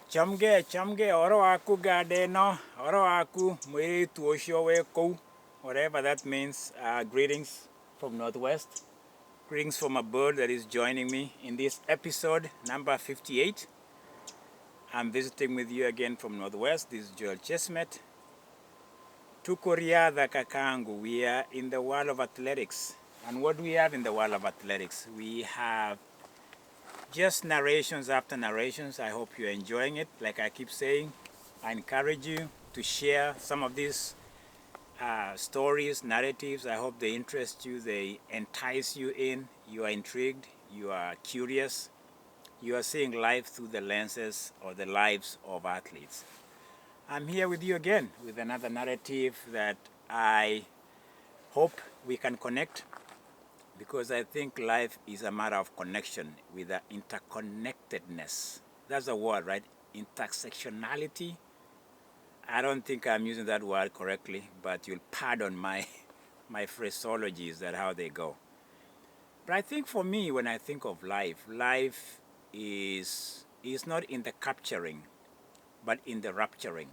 Chamge, oro aku gadeno, oro aku mwiri tuoshowe kou, whatever that means. Greetings from Northwest. Greetings from a bird that is joining me in this episode number 58. I'm visiting with you again from Northwest. This is Joel Chestnut. Tuko riadha kakangu. We are in the world of athletics. And what do we have in the world of athletics? We have just narrations after narrations. I hope you're enjoying it. Like I keep saying, I encourage you to share some of these stories, narratives. I hope they interest you, they entice you in. You are intrigued, you are curious, you are seeing life through the lenses or the lives of athletes. I'm here with you again with another narrative that I hope we can connect, because I think life is a matter of connection with the interconnectedness. That's the word, right? Intersectionality. I don't think I'm using that word correctly, but you'll pardon my phraseologies, that how they go. But I think for me, when I think of life, life is not in the capturing, but in the rapturing.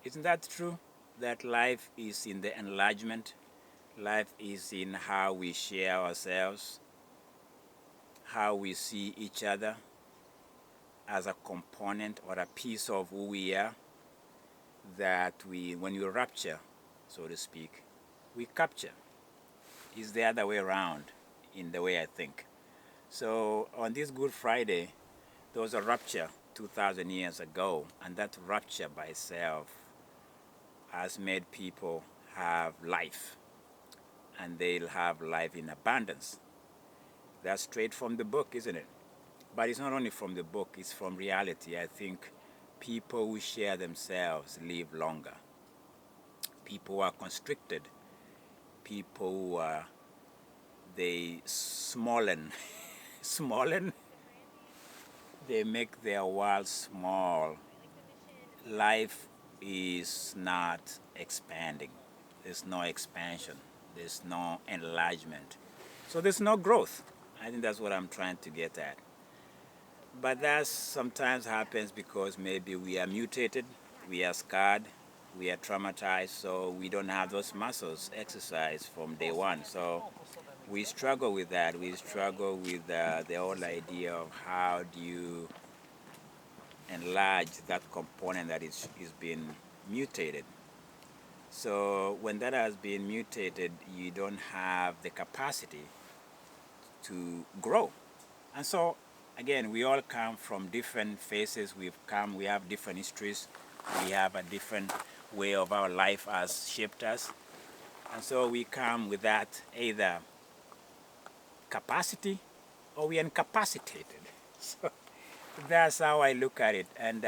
Isn't that true? That life is in the enlargement. Life is in how we share ourselves, how we see each other as a component or a piece of who we are, that when you rapture, so to speak, we capture. It's the other way around in the way I think. So on this Good Friday, there was a rapture 2,000 years ago, and that rapture by itself has made people have life, and they'll have life in abundance. That's straight from the book, isn't it? But it's not only from the book, it's from reality. I think people who share themselves live longer. People who are constricted, people who are, they smollen, smollen, they make their world small. Life is not expanding. There's no expansion. There's no enlargement. So there's no growth. I think that's what I'm trying to get at. But that sometimes happens because maybe we are mutated, we are scarred, we are traumatized, so we don't have those muscles exercised from day one. So we struggle with that. We struggle with the whole idea of how do you enlarge that component that is being mutated. So when that has been mutated, you don't have the capacity to grow. And so, again, we all come from different phases. We have different histories. We have a different way of our life has shaped us. And so we come with that either capacity or we are incapacitated. So that's how I look at it. And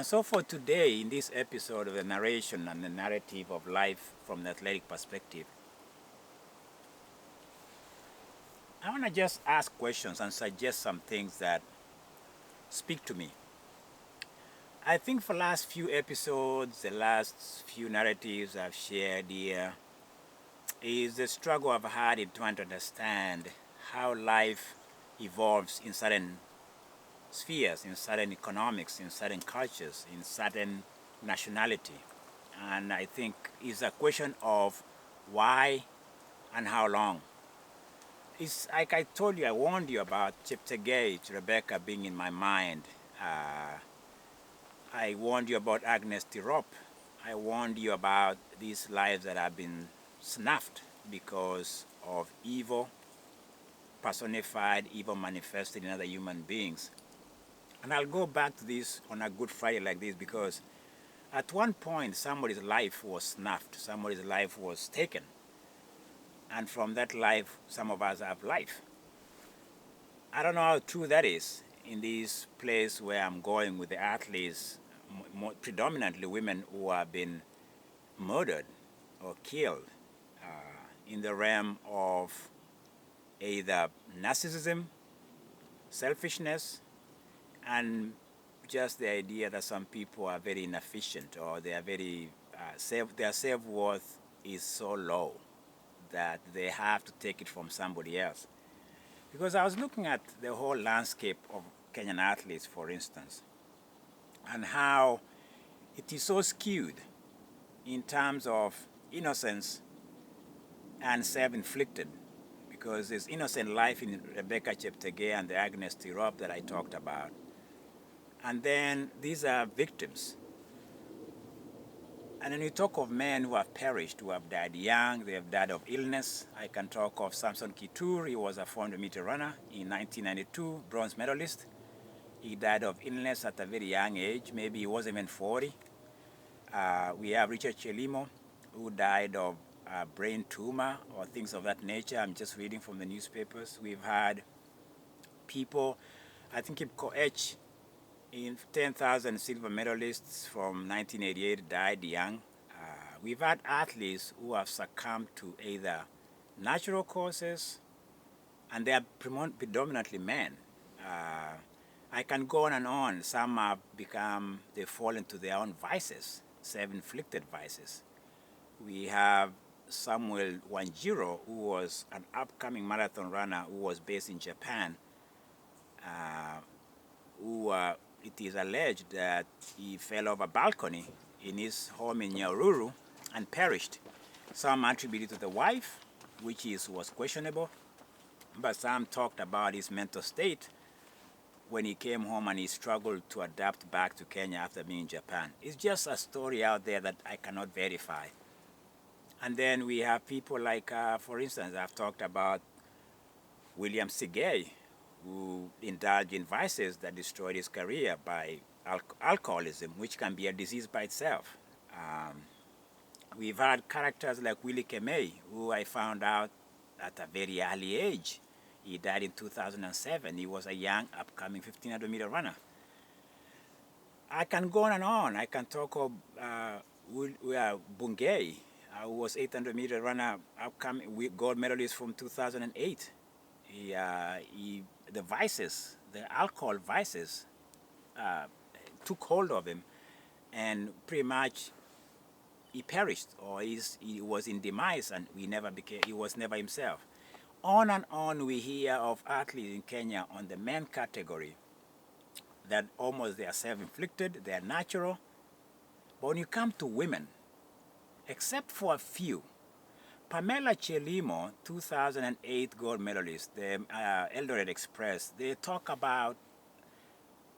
so for today, in this episode of the narration and the narrative of life from the athletic perspective, I want to just ask questions and suggest some things that speak to me. I think for the last few episodes, the last few narratives I've shared here, is the struggle I've had in trying to understand how life evolves in certain spheres, in certain economics, in certain cultures, in certain nationality. And I think it's a question of why and how long. It's like I told you, I warned you about Cheptegei, Rebecaa being in my mind. I warned you about Agnes Tirop. I warned you about these lives that have been snuffed because of evil personified, evil manifested in other human beings. And I'll go back to this on a Good Friday like this because at one point somebody's life was snuffed, somebody's life was taken. And from that life, some of us have life. I don't know how true that is in this place where I'm going with the athletes, predominantly women who have been murdered or killed in the realm of either narcissism, selfishness, and just the idea that some people are very inefficient or they are very their self-worth is so low that they have to take it from somebody else. Because I was looking at the whole landscape of Kenyan athletes, for instance, and how it is so skewed in terms of innocence and self-inflicted, because there's innocent life in Rebecaa Cheptegei and the Agnes Tirop that I talked about. And then these are victims. And then you talk of men who have perished, who have died young, they have died of illness. I can talk of Samson Kitur. He was a 400-meter runner in 1992, bronze medalist. He died of illness at a very young age. Maybe he wasn't even 40. We have Richard Chelimo, who died of brain tumor or things of that nature. I'm just reading from the newspapers. We've had people, I think Kip Koech, in 10,000 silver medalists from 1988, died young. We've had athletes who have succumbed to either natural causes, and they are predominantly men. I can go on and on. Some have become, they fall into their own vices, self-inflicted vices. We have Samuel Wanjiro, who was an upcoming marathon runner who was based in Japan, who it is alleged that he fell off a balcony in his home in Nyahururu and perished. Some attributed to the wife, which was questionable, but some talked about his mental state when he came home and he struggled to adapt back to Kenya after being in Japan. It's just a story out there that I cannot verify. And then we have people like, for instance, I've talked about William Sigay, who indulged in vices that destroyed his career by alcoholism, which can be a disease by itself. We've had characters like Willie Kemei, who I found out at a very early age. He died in 2007. He was a young, upcoming 1,500-meter runner. I can go on and on. I can talk of Bungei, who was 800-meter runner, upcoming gold medalist from 2008. The vices, the alcohol vices, took hold of him, and pretty much he perished, or he was in demise, and he was never himself. On and on we hear of athletes in Kenya on the men category that almost they are self-inflicted, they are natural. But when you come to women, except for a few, Pamela Chelimo, 2008 gold medalist, the Eldoret Express, they talk about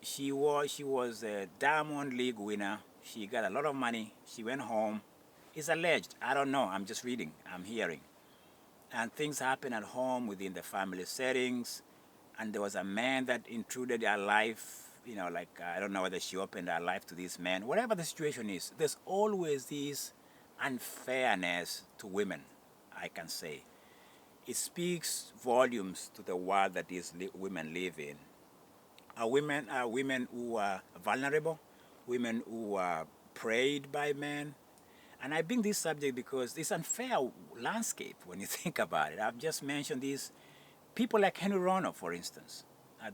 she was a Diamond League winner. She got a lot of money. She went home. It's alleged. I don't know. I'm just reading. I'm hearing. And things happen at home within the family settings. And there was a man that intruded her life. I don't know whether she opened her life to this man. Whatever the situation is, there's always this unfairness to women, I can say. It speaks volumes to the world that these women live in. Women who are vulnerable, women who are preyed by men. And I bring this subject because it's unfair landscape when you think about it. I've just mentioned these people like Henry Rono, for instance,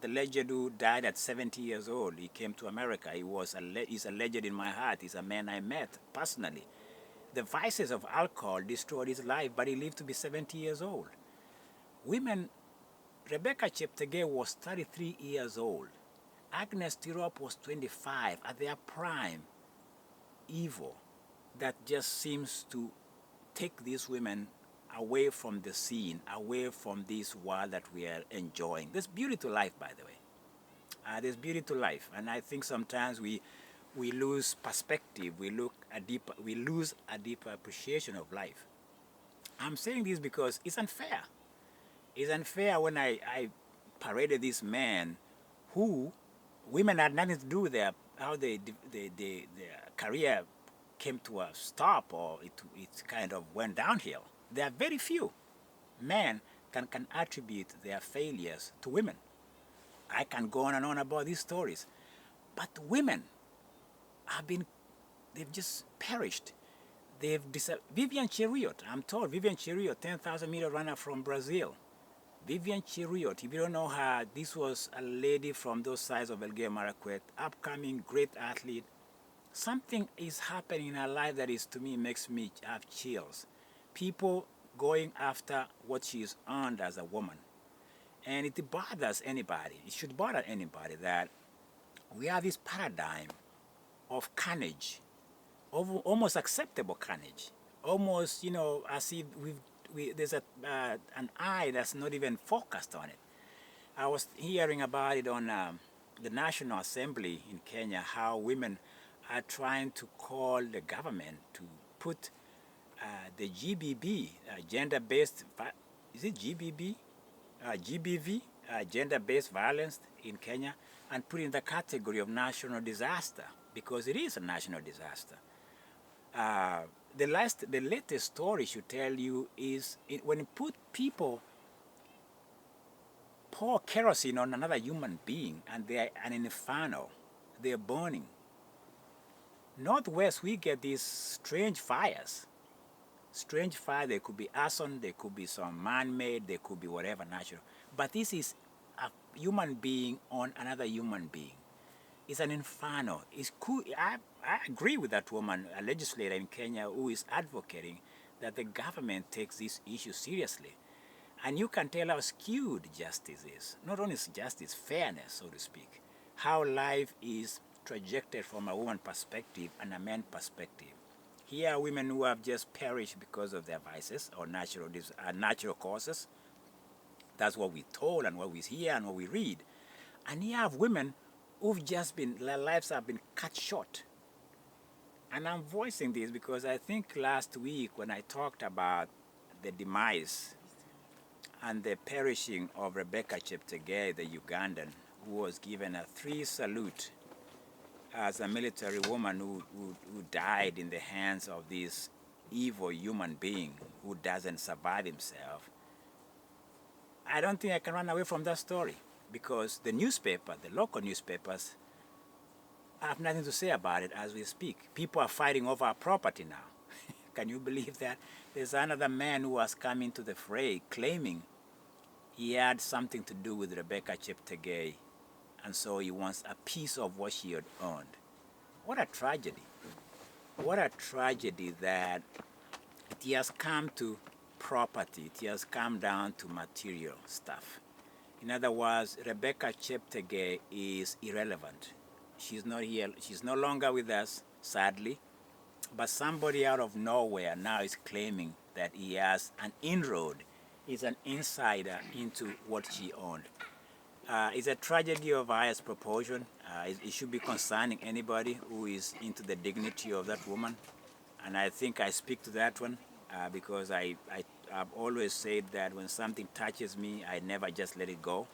the legend who died at 70 years old. He came to America. He's a legend in my heart. He's a man I met personally. The vices of alcohol destroyed his life, but he lived to be 70 years old. Women, Rebecaa Cheptegei was 33 years old. Agnes Tirop was 25, at their prime. Evil that just seems to take these women away from the scene, away from this world that we are enjoying. There's beauty to life, by the way. There's beauty to life, and I think sometimes we lose perspective. We lose a deeper appreciation of life. I'm saying this because it's unfair. It's unfair when I paraded this man who women had nothing to do with how their career came to a stop, or it kind of went downhill. There are very few men can attribute their failures to women. I can go on and on about these stories. But women they've just perished. Vivian Cheriot, I'm told, Vivian Cheriot, 10,000-meter runner from Brazil. Vivian Cheriot, if you don't know her, this was a lady from those sides of Elgeyo Marakwet, upcoming great athlete. Something is happening in her life that to me, makes me have chills. People going after what she's earned as a woman. And it bothers anybody. It should bother anybody that we have this paradigm of carnage, almost acceptable carnage, almost, as if there's an eye that's not even focused on it. I was hearing about it on the National Assembly in Kenya, how women are trying to call the government to put the GBB, gender-based, is it GBB? GBV, gender-based violence in Kenya, and put in the category of national disaster, because it is a national disaster. The latest story should tell you is when you put people, pour kerosene on another human being, and they are an inferno, they are burning. Northwest, we get these strange fires. Strange fire, they could be arson, they could be some man-made, they could be whatever natural. But this is a human being on another human being. It's an inferno. It's cool. I agree with that woman, a legislator in Kenya, who is advocating that the government takes this issue seriously. And you can tell how skewed justice is. Not only justice, fairness, so to speak. How life is trajected from a woman perspective and a man perspective. Here are women who have just perished because of their vices or natural causes. That's what we're told and what we hear and what we read. And here have women who've just been, their lives have been cut short. And I'm voicing this because I think last week when I talked about the demise and the perishing of Rebecaa Cheptegei, the Ugandan, who was given a 3 salute as a military woman who died in the hands of this evil human being who doesn't survive himself. I don't think I can run away from that story because the newspaper, the local newspapers, have nothing to say about it as we speak. People are fighting over our property now. Can you believe that? There's another man who has come into the fray claiming he had something to do with Rebecaa Cheptegei, and so he wants a piece of what she had earned. What a tragedy. What a tragedy that it has come to property. It has come down to material stuff. In other words, Rebecaa Cheptegei is irrelevant. She's not here. She's no longer with us, sadly. But somebody out of nowhere now is claiming that he has an inroad. He's an insider into what she owned. It's a tragedy of highest proportion. It should be concerning anybody who is into the dignity of that woman. And I think I speak to that one because I've always said that when something touches me, I never just let it go.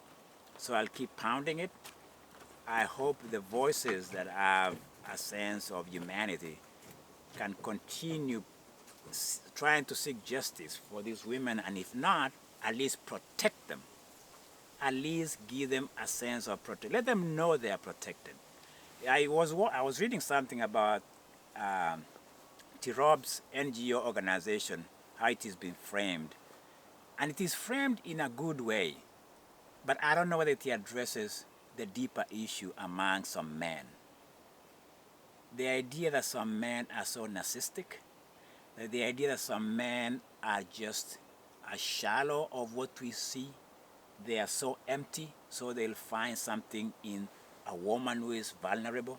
So I'll keep pounding it. I hope the voices that have a sense of humanity can continue trying to seek justice for these women, and if not, at least protect them. At least give them a sense of protection. Let them know they are protected. I was reading something about Tirop's NGO organization, how it is being framed. And it is framed in a good way. But I don't know whether it addresses the deeper issue among some men. The idea that some men are so narcissistic, the idea that some men are just shallow of what we see, they are so empty, so they'll find something in a woman who is vulnerable.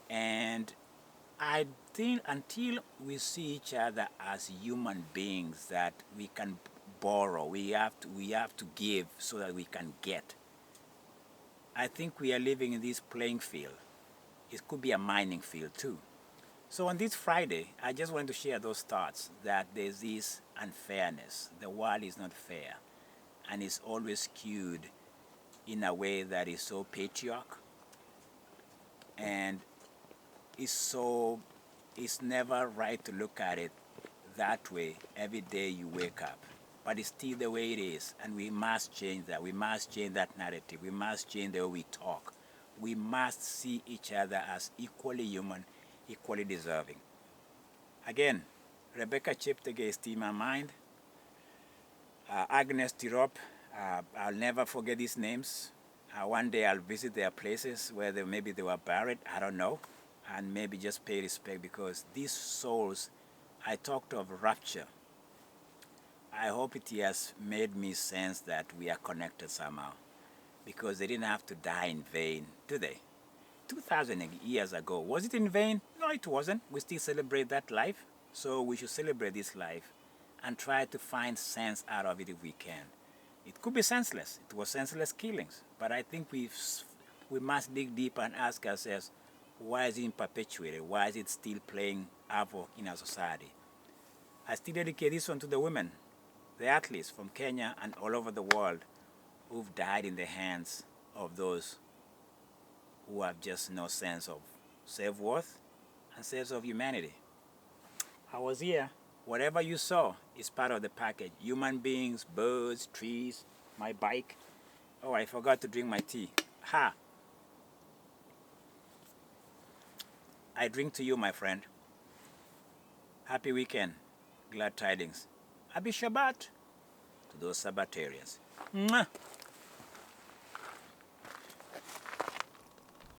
And I think until we see each other as human beings that we can borrow, we have to give so that we can get. I think we are living in this playing field. It could be a mining field too. So on this Friday, I just want to share those thoughts that there's this unfairness. The world is not fair, and it's always skewed in a way that is so patriarchal, and it's never right to look at it that way every day you wake up. But it's still the way it is, and we must change that. We must change that narrative. We must change the way we talk. We must see each other as equally human, equally deserving. Again, Rebecaa Cheptegei is still in my mind. Agnes, Tirop, I'll never forget these names. One day I'll visit their places where maybe they were buried, I don't know, and maybe just pay respect, because these souls, I talked of rapture. I hope it has made me sense that we are connected somehow, because they didn't have to die in vain, do they? 2,000 years ago. Was it in vain? No, it wasn't. We still celebrate that life. So we should celebrate this life and try to find sense out of it if we can. It could be senseless. It was senseless killings. But I think we must dig deep and ask ourselves, why is it perpetuated? Why is it still playing havoc in our society? I still dedicate this one to the women, the athletes from Kenya and all over the world who've died in the hands of those who have just no sense of self-worth and sense of humanity. I was here. Whatever you saw is part of the package. Human beings, birds, trees, my bike. Oh, I forgot to drink my tea. Ha! I drink to you, my friend. Happy weekend. Glad tidings. Happy Shabbat to those Sabbatarians. Mwah!